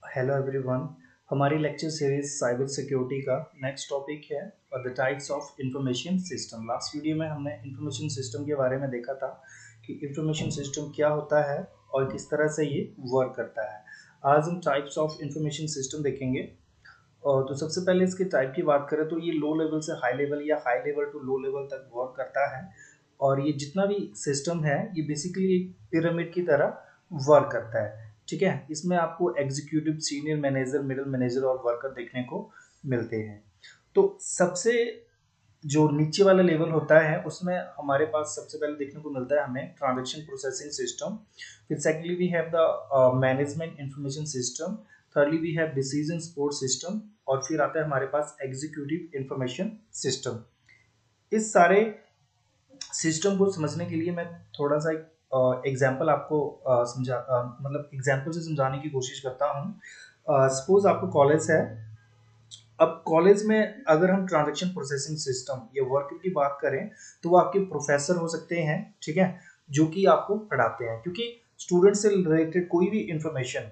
Hello everyone. हमारी lecture series cyber security का next topic है the types of information system. Last video में हमने इंफॉर्मेशन सिस्टम के बारे में देखा था कि इंफॉर्मेशन सिस्टम क्या होता है और किस तरह से ये वर्क करता है। आज हम टाइप्स ऑफ इंफॉर्मेशन सिस्टम देखेंगे। और तो सबसे पहले इसके टाइप की बात करें तो ये लो लेवल से हाई लेवल या high level to low level तक वर्क करता है। और ये जितना भी सिस्टम है ये बेसिकली एक पिरामिड की तरह वर्क करता है। ठीक है, इसमें आपको executive, senior manager, middle manager और वर्कर देखने को मिलते हैं। तो सबसे जो नीचे वाला लेवल होता है उसमें हमारे पास सबसे पहले देखने को मिलता है हमें ट्रांजैक्शन प्रोसेसिंग सिस्टम। फिर secondly we have the management information system. Thirdly we have decision support system. और फिर आता है हमारे पास एग्जीक्यूटिव इंफॉर्मेशन सिस्टम। इस सारे सिस्टम को समझने के लिए मैं थोड़ा सा एग्जाम्पल आपको मतलब एग्जाम्पल से समझाने की कोशिश करता हूँ। सपोज आपको कॉलेज है। अब कॉलेज में अगर हम ट्रांजैक्शन प्रोसेसिंग सिस्टम या वर्कर की बात करें तो वो आपके प्रोफेसर हो सकते हैं, ठीक है, जो कि आपको पढ़ाते हैं। क्योंकि स्टूडेंट से रिलेटेड कोई भी इंफॉर्मेशन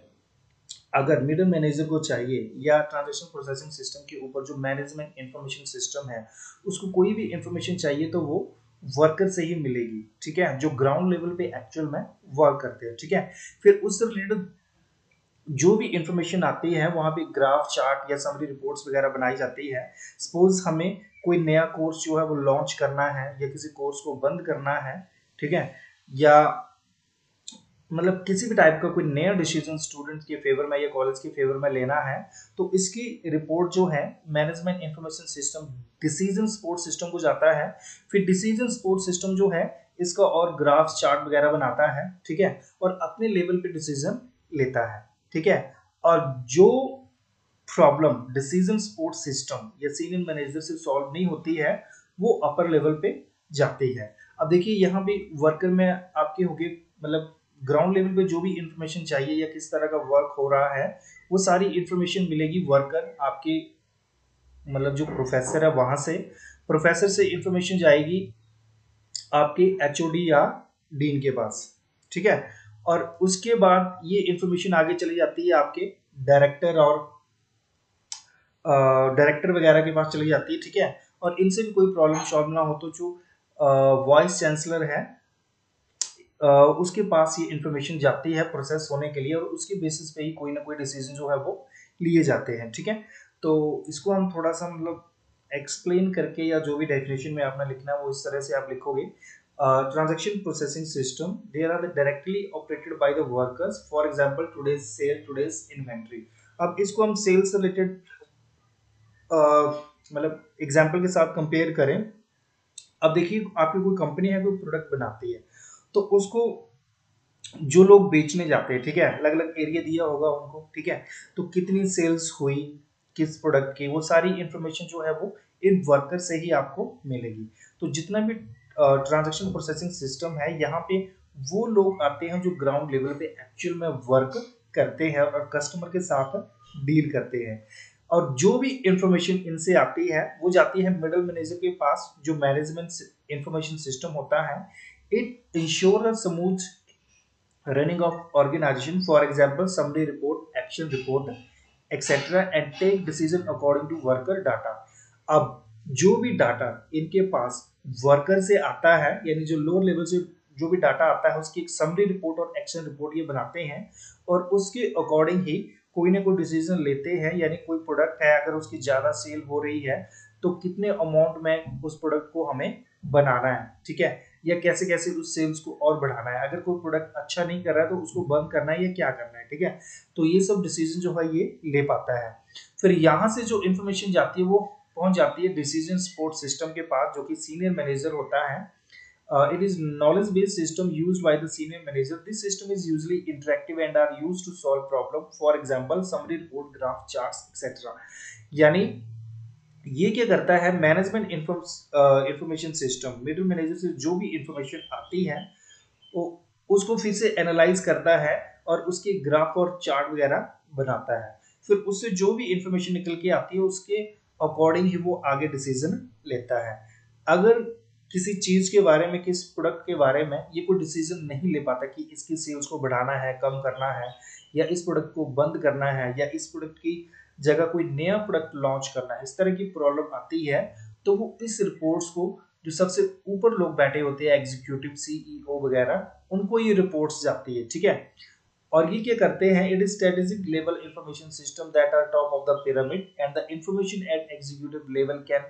अगर मिडिल मैनेजर को चाहिए या ट्रांजैक्शन प्रोसेसिंग सिस्टम के ऊपर जो मैनेजमेंट इंफॉर्मेशन सिस्टम है उसको कोई भी इंफॉर्मेशन चाहिए तो वो वर्कर से ही मिलेगी, ठीक है, जो ग्राउंड लेवल पे एक्चुअल में वर्क करते हैं। ठीक है, फिर उससे रिलेटेड जो भी इंफॉर्मेशन आती है वहां पे ग्राफ, चार्ट या समरी रिपोर्ट्स वगैरह बनाई जाती है। सपोज हमें कोई नया कोर्स जो है वो लॉन्च करना है या किसी कोर्स को बंद करना है, ठीक है, या मतलब किसी भी टाइप का कोई नया डिसीजन स्टूडेंट के फेवर में या कॉलेज के फेवर में लेना है तो इसकी रिपोर्ट जो है management information system decision support system को जाता है। फिर डिसीजन सपोर्ट सिस्टम जो है इसका और ग्राफ्स, चार्ट वगैरह बनाता है, ठीक है, और अपने लेवल पे डिसीजन लेता है। ठीक है, और जो प्रॉब्लम डिसीजन सपोर्ट सिस्टम या सीनियर मैनेजर से सॉल्व नहीं होती है वो अपर लेवल पे जाती है। अब देखिए यहाँ पे वर्कर में आपके होगी मतलब ग्राउंड लेवल पे जो भी इंफॉर्मेशन चाहिए या किस तरह का वर्क हो रहा है वो सारी इंफॉर्मेशन मिलेगी वर्कर आपके मतलब जो प्रोफेसर है वहां से। प्रोफेसर से इंफॉर्मेशन जाएगी आपके एचओडी या डीन के पास, ठीक है, और उसके बाद ये इंफॉर्मेशन आगे चली जाती है आपके डायरेक्टर और डायरेक्टर वगैरह के पास चली जाती है। ठीक है, और इनसे भी कोई प्रॉब्लम सॉल्व ना हो तो जो वाइस चांसलर है उसके पास ये इंफॉर्मेशन जाती है प्रोसेस होने के लिए और उसके बेसिस पे ही कोई ना कोई डिसीजन जो है वो लिए जाते हैं। ठीक है, तो इसको हम थोड़ा सा मतलब एक्सप्लेन करके या जो भी डेफिनेशन में आपने लिखना है वो इस तरह से आप लिखोगे। Transaction processing system there are directly operated by the workers, for example today's sale, today's inventory. अब इसको हम सेल्स से रिलेटेड मतलब एग्जांपल के साथ कंपेयर करें। अब देखिए आपकी कोई कंपनी है, कोई प्रोडक्ट बनाती है तो उसको जो लोग बेचने जाते हैं, ठीक है, अलग अलग एरिया दिया होगा उनको, ठीक है, तो कितनी सेल्स हुई किस प्रोडक्ट की वो सारी इंफॉर्मेशन जो है वो इन वर्कर से ही आपको मिलेगी। तो जितना भी ट्रांजैक्शन प्रोसेसिंग सिस्टम है यहाँ पे वो लोग आते हैं जो ग्राउंड लेवल पे एक्चुअल में वर्क करते हैं और कस्टमर के साथ डील करते हैं। और जो भी इंफॉर्मेशन इनसे आती है वो जाती है मिडिल मैनेजर के पास जो मैनेजमेंट इंफॉर्मेशन सिस्टम होता है। It ensure smooth running of organization, for example summary report, action report, etc, and take decision according to worker data। अब जो भी डाटा इनके पास वर्कर से आता है यानी जो लोअर लेवल से जो भी डाटा आता है उसकी एक समरी रिपोर्ट और एक्शन रिपोर्ट ये बनाते हैं और उसके अकॉर्डिंग ही कोई ना कोई डिसीजन लेते हैं। यानी कोई प्रोडक्ट है अगर उसकी ज्यादा सेल हो रही है तो कितने अमाउंट में उस प्रोडक्ट को हमें बनाना है, ठीक है, या कैसे कैसे उस सेल्स को और बढ़ाना है। अगर कोई प्रोडक्ट अच्छा नहीं कर रहा है तो उसको बंद करना है या क्या करना है, ठीक है, तो ये सब डिसीजन जो है ये ले पाता है। फिर यहाँ से जो इंफॉर्मेशन जाती है वो पहुंच जाती है डिसीजन सपोर्ट सिस्टम के पास जो कि सीनियर मैनेजर होता है। It is knowledge based system used by the senior manager. This system is usually interactive and are used to solve problem, for example summary report, graph, charts, etc। यानी ये क्या करता है management information system middle manager से जो भी information आती है वो उसको फिर से एनालाइज करता है और उसके ग्राफ और चार्ट वगैरह बनाता है। फिर उससे जो भी इंफॉर्मेशन निकल के आती है उसके अकॉर्डिंग ही वो आगे डिसीजन लेता है। अगर किसी चीज के बारे में, किस प्रोडक्ट के बारे में ये कोई डिसीजन नहीं ले पाता कि इसकी सेल्स को बढ़ाना है, कम करना है, या इस प्रोडक्ट को बंद करना है, या इस प्रोडक्ट की जगह कोई नया प्रोडक्ट लॉन्च करना है, इस तरह की प्रॉब्लम आती है, तो वो इस रिपोर्ट्स को, जो सबसे ऊपर लोग बैठे होते हैं, एग्जीक्यूटिव, सीईओ वगैरह, उनको ये रिपोर्ट्स जाती है, ठीक है। और ये क्या करते हैं, it is strategic level information system that are top of the pyramid and the information at executive level can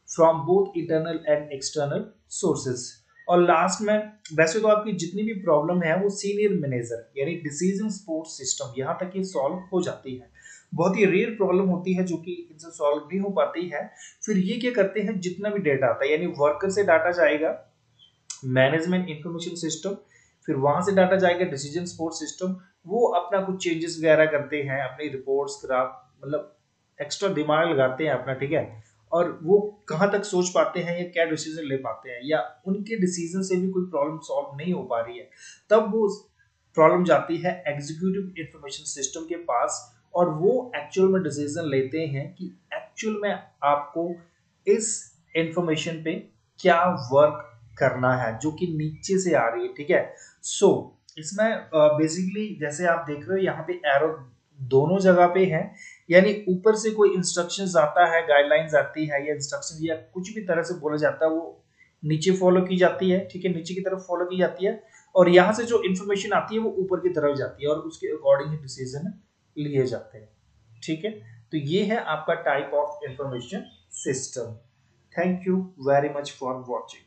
from both internal and external sources. और लास्ट में, वैसे तो आपकी जितनी भी प्रॉब्लम है वो सीनियर मैनेजर यानी डिसीजन सपोर्ट सिस्टम यहाँ तक ये सॉल्व हो जाती है। बहुत ही रेयर प्रॉब्लम होती है जो कि इनसे सॉल्व नहीं हो पाती है। फिर ये क्या करते हैं, जितना भी डेटा आता है, यानी वर्कर से डाटा जाएगा मैनेजमेंट इंफॉर्मेशन सिस्टम, फिर वहां से डाटा जाएगा डिसीजन सपोर्ट सिस्टम, वो अपना कुछ चेंजेस वगैरह करते हैं, अपनी रिपोर्ट्स ग्राफ, मतलब एक्स्ट्रा दिमाग लगाते हैं अपना, ठीक है। और वो कहाँ तक सोच पाते हैं या क्या डिसीजन ले पाते हैं, या उनके डिसीजन से भी कोई प्रॉब्लम सॉल्व नहीं हो पा रही है, तब वो प्रॉब्लम जाती है एग्जीक्यूटिव इंफॉर्मेशन सिस्टम के पास, और वो एक्चुअल में डिसीजन लेते हैं कि एक्चुअल में आपको इस इंफॉर्मेशन पे क्या वर्क करना है जो कि नीचे से आ रही है, ठीक है। सो इसमें बेसिकली जैसे आप देख रहे हो यहाँ पे एरो दोनों जगह पे है, यानी ऊपर से कोई इंस्ट्रक्शंस आता है, गाइडलाइंस आती है, या इंस्ट्रक्शन या कुछ भी तरह से बोला जाता है, वो नीचे फॉलो की जाती है, ठीक है, नीचे की तरफ फॉलो की जाती है, और यहाँ से जो इन्फॉर्मेशन आती है वो ऊपर की तरफ जाती है, और उसके अकॉर्डिंग ही डिसीजन लिए जाते हैं, ठीक है। तो ये है आपका type of information system. Thank you very much for watching.